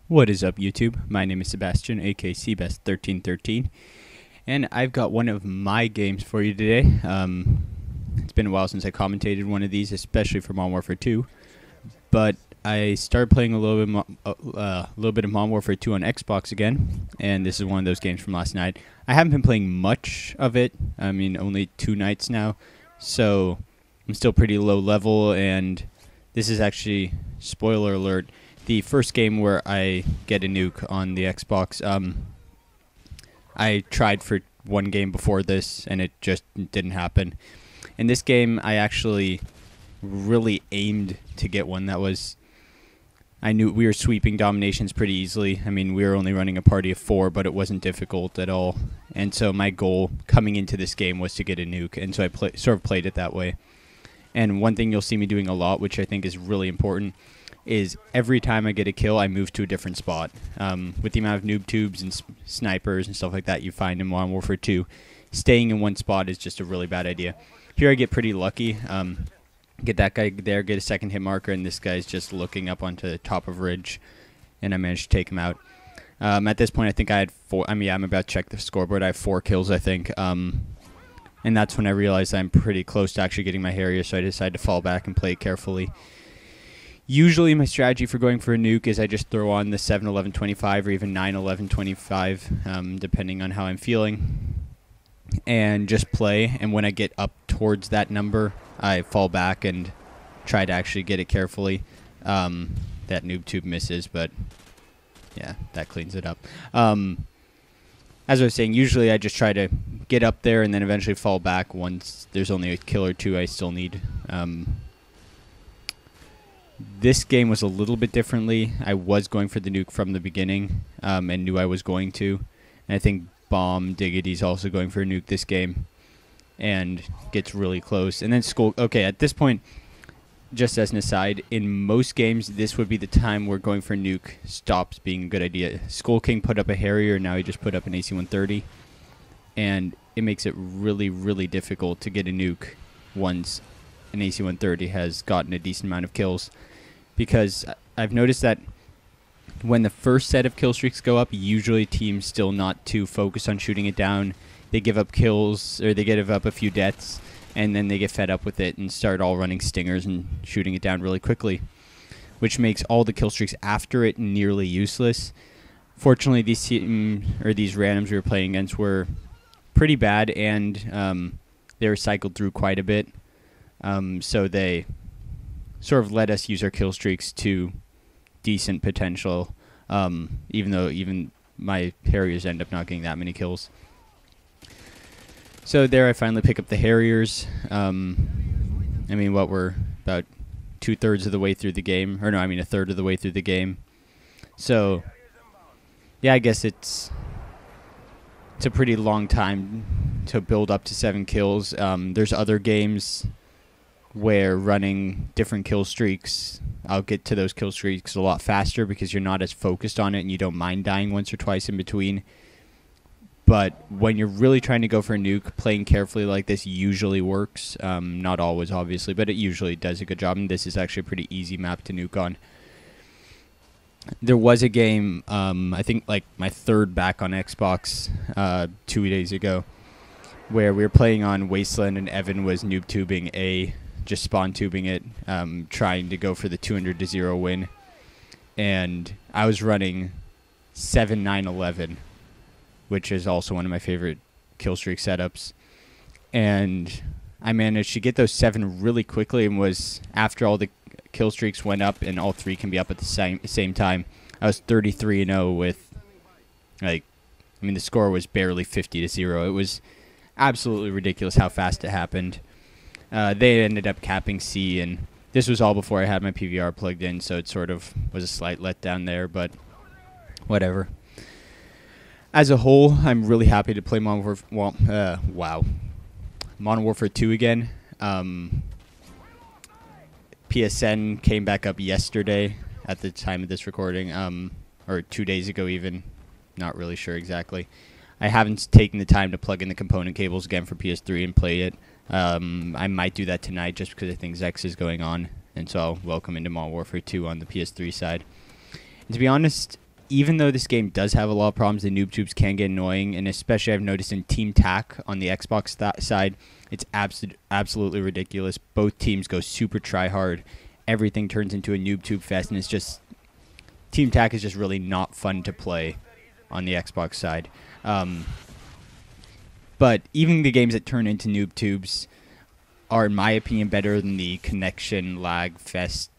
What is up, YouTube? My name is Sebastian, aka Cbest1313, and I've got one of my games for you today. It's been a while since I commentated one of these, especially for Modern Warfare 2, but I started playing a little bit of Modern Warfare 2 on Xbox again, and this is one of those games from last night. I haven't been playing much of it. I mean, only 2 nights now, so I'm still pretty low level, and this is actually, spoiler alert, the first game where I get a nuke on the Xbox. I tried for one game before this, and it just didn't happen. In this game, I actually really aimed to get one that was... I knew we were sweeping dominations pretty easily. I mean, we were only running a party of 4, but it wasn't difficult at all. And so my goal coming into this game was to get a nuke, and so I sort of played it that way. And one thing you'll see me doing a lot, which I think is really important, is every time I get a kill, I move to a different spot. With the amount of noob tubes and snipers and stuff like that you find in Modern Warfare 2, staying in one spot is just a really bad idea. Here I get pretty lucky. Get that guy there, get a second hit marker, and this guy's just looking up onto the top of ridge, and I managed to take him out. At this point, I think I had 4. I mean, I'm about to check the scoreboard. I have 4 kills, I think. And that's when I realized I'm pretty close to actually getting my Harrier, so I decided to fall back and play it carefully. Usually my strategy for going for a nuke is I just throw on the 7-11-25 or even 9-11-25, depending on how I'm feeling, and just play. And when I get up towards that number, I fall back and try to actually get it carefully. That noob tube misses, but yeah, that cleans it up. As I was saying, usually I just try to get up there and then eventually fall back once there's only a kill or 2 I still need. This game was a little bit differently. I was going for the nuke from the beginning, and knew I was going to. And I think Bomb Diggity's also going for a nuke this game, and gets really close. And then Skull... Okay, at this point, just as an aside, in most games, this would be the time where going for a nuke stops being a good idea. Skull King put up a Harrier, now he just put up an AC-130, and it makes it really, really difficult to get a nuke once an AC-130 has gotten a decent amount of kills, because I've noticed that when the first set of kill streaks go up, usually teams still not too focused on shooting it down. They give up kills, or they give up a few deaths, and then they get fed up with it and start all running stingers and shooting it down really quickly, which makes all the kill streaks after it nearly useless. Fortunately, these randoms we were playing against were pretty bad, and they were cycled through quite a bit. So they sort of let us use our kill streaks to decent potential, even though my Harriers end up not getting that many kills. So there I finally pick up the Harriers. I mean, what, we're about 2/3 of the way through the game. Or no, I mean 1/3 of the way through the game. So, yeah, I guess it's a pretty long time to build up to 7 kills. There's other games where running different kill streaks, I'll get to those kill streaks a lot faster because you're not as focused on it and you don't mind dying once or twice in between. But when you're really trying to go for a nuke, playing carefully like this usually works. Not always, obviously, but it usually does a good job, and this is actually a pretty easy map to nuke on. There was a game, I think like my 3rd back on Xbox 2 days ago, where we were playing on Wasteland and Evan was noob tubing A, just spawn tubing it, trying to go for the 200-0 win. And I was running 7-9-11, which is also one of my favorite kill streak setups. And I managed to get those 7 really quickly, and was, after all the kill streaks went up, and all 3 can be up at the same time, I was 33-0 with, like, I mean, the score was barely 50-0. It was absolutely ridiculous how fast it happened. They ended up capping C, and this was all before I had my PVR plugged in, so it sort of was a slight letdown there, but whatever. As a whole, I'm really happy to play Modern Warfare 2 again. PSN came back up yesterday at the time of this recording, or 2 days ago even, not really sure exactly. I haven't taken the time to plug in the component cables again for PS3 and play it. I might do that tonight just because I think Zex is going on, and so I'll welcome into Modern Warfare 2 on the PS3 side. And to be honest, even though this game does have a lot of problems, the noob tubes can get annoying, and especially I've noticed in Team Tac on the Xbox side, it's absolutely ridiculous. Both teams go super try hard. Everything turns into a noob tube fest, and it's just Team Tac is just really not fun to play on the Xbox side. But even the games that turn into noob tubes are, in my opinion, better than the connection lag fest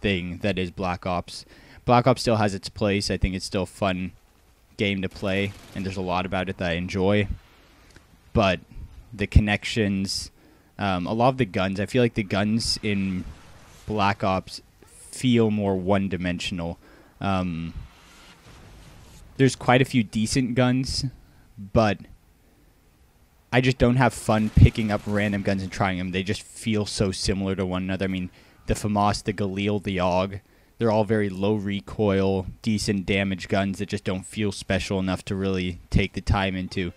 thing that is Black Ops. Black Ops still has its place. I think it's still a fun game to play, and there's a lot about it that I enjoy. But the connections, a lot of the guns, I feel like the guns in Black Ops feel more one-dimensional. There's quite a few decent guns, but I just don't have fun picking up random guns and trying them. They just feel so similar to one another. I mean, the FAMAS, the Galil, the AUG, they're all very low recoil, decent damage guns that just don't feel special enough to really take the time into.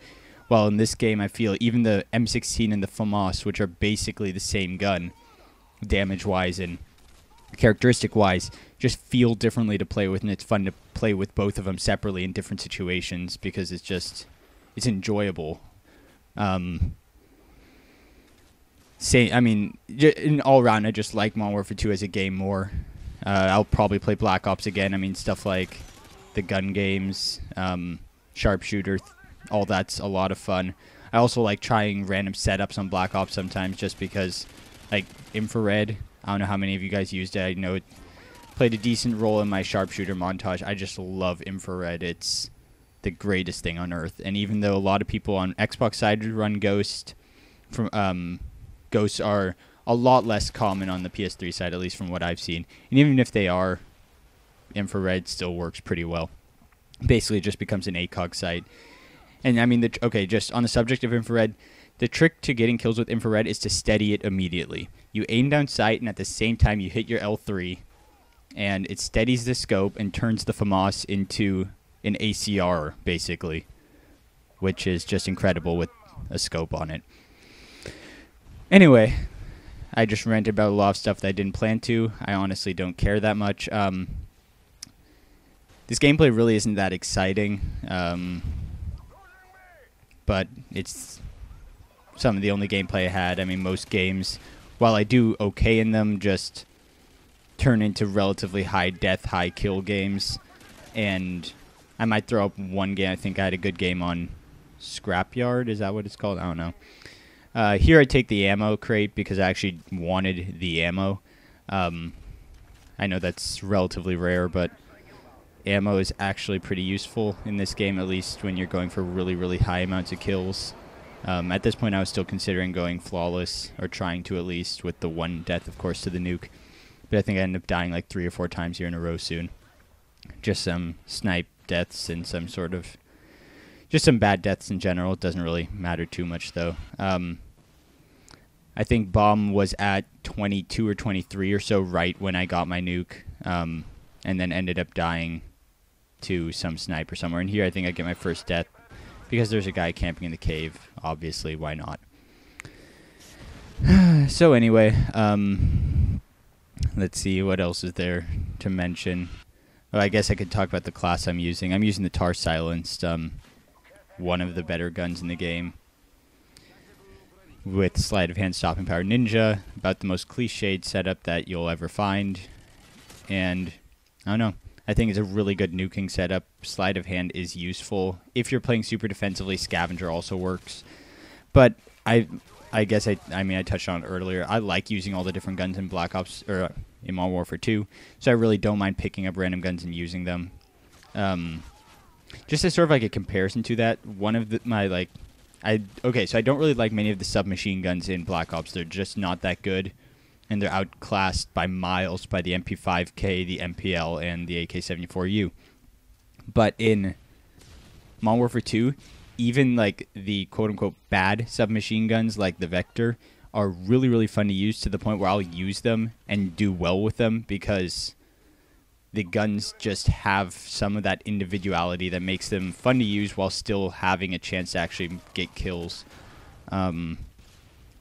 While in this game, I feel even the M16 and the FAMAS, which are basically the same gun, damage-wise and characteristic-wise, just feel differently to play with, and it's fun to play with both of them separately in different situations because it's enjoyable. In all round, I just like Modern Warfare 2 as a game more. I'll probably play Black Ops again. I mean, stuff like the gun games, Sharpshooter, all that's a lot of fun. I also like trying random setups on Black Ops sometimes just because, like, infrared, I don't know how many of you guys used it. I know it played a decent role in my Sharpshooter montage. I just love infrared. It's the greatest thing on earth. And even though a lot of people on Xbox side run Ghost, Ghosts are a lot less common on the PS3 side, at least from what I've seen. And even if they are, infrared still works pretty well. Basically, it just becomes an ACOG sight. And I mean, just on the subject of infrared, the trick to getting kills with infrared is to steady it immediately. You aim down sight, and at the same time, you hit your L3, and it steadies the scope and turns the FAMAS into an ACR, basically, which is just incredible with a scope on it. Anyway, I just ranted about a lot of stuff that I didn't plan to. I honestly don't care that much. This gameplay really isn't that exciting, but it's some of the only gameplay I had. I mean, most games, while I do okay in them, just turn into relatively high death, high kill games. And I might throw up one game. I think I had a good game on Scrapyard. Is that what it's called? I don't know. Here I take the ammo crate because I actually wanted the ammo. I know that's relatively rare, but ammo is actually pretty useful in this game, at least when you're going for really, really high amounts of kills. At this point, I was still considering going flawless, or trying to at least, with the one death, of course, to the nuke. But I think I ended up dying like 3 or 4 times here in a row soon. Just some snipe deaths and some sort of... just some bad deaths in general. It doesn't really matter too much, though. I think bomb was at 22 or 23 or so right when I got my nuke, and then ended up dying to some sniper somewhere. And here I think I get my first death because there's a guy camping in the cave. Obviously, why not? So anyway, let's see, what else is there to mention? Well, I guess I could talk about the class I'm using. I'm using the Tar Silenced, one of the better guns in the game, with sleight of hand stopping power ninja, about the most cliched setup that you'll ever find. And I don't know, I think it's a really good nuking setup. Sleight of hand is useful. If you're playing super defensively, scavenger also works. But I guess I touched on it earlier. I like using all the different guns in Black Ops, or in Modern Warfare 2, so I really don't mind picking up random guns and using them. Just as sort of like a comparison to that, one of so I don't really like many of the submachine guns in Black Ops. They're just not that good, and they're outclassed by miles by the MP5K, the MPL, and the AK-74U. But in Modern Warfare 2, even like the quote-unquote bad submachine guns like the Vector are really, really fun to use, to the point where I'll use them and do well with them because the guns just have some of that individuality that makes them fun to use while still having a chance to actually get kills. The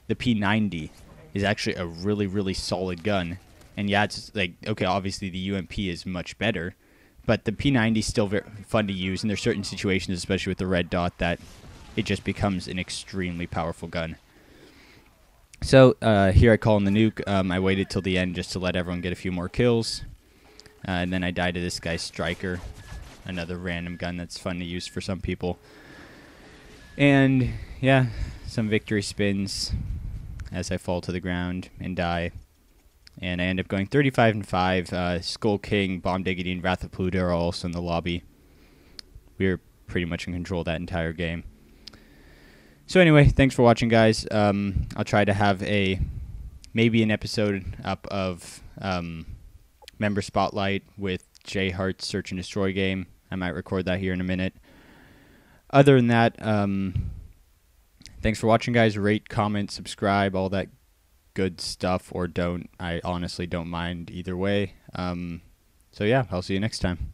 P90 is actually a really, really solid gun. And yeah, it's like, okay, obviously the UMP is much better, But the P90 is still very fun to use, and there's certain situations, especially with the red dot, that it just becomes an extremely powerful gun. So here I call in the nuke. I waited till the end just to let everyone get a few more kills. And then I died to this guy's striker, another random gun that's fun to use for some people. And yeah, some victory spins as I fall to the ground and die. And I end up going 35-5. Skull King, Bomb Diggity, and Wrath of Pluto are also in the lobby. We were pretty much in control that entire game. So anyway, thanks for watching, guys. I'll try to have maybe an episode up of Member Spotlight with Jay Hart's Search and Destroy game. I might record that here in a minute. Other than that, thanks for watching, guys. Rate, comment, subscribe, all that good stuff, or don't. I honestly don't mind either way. So yeah, I'll see you next time.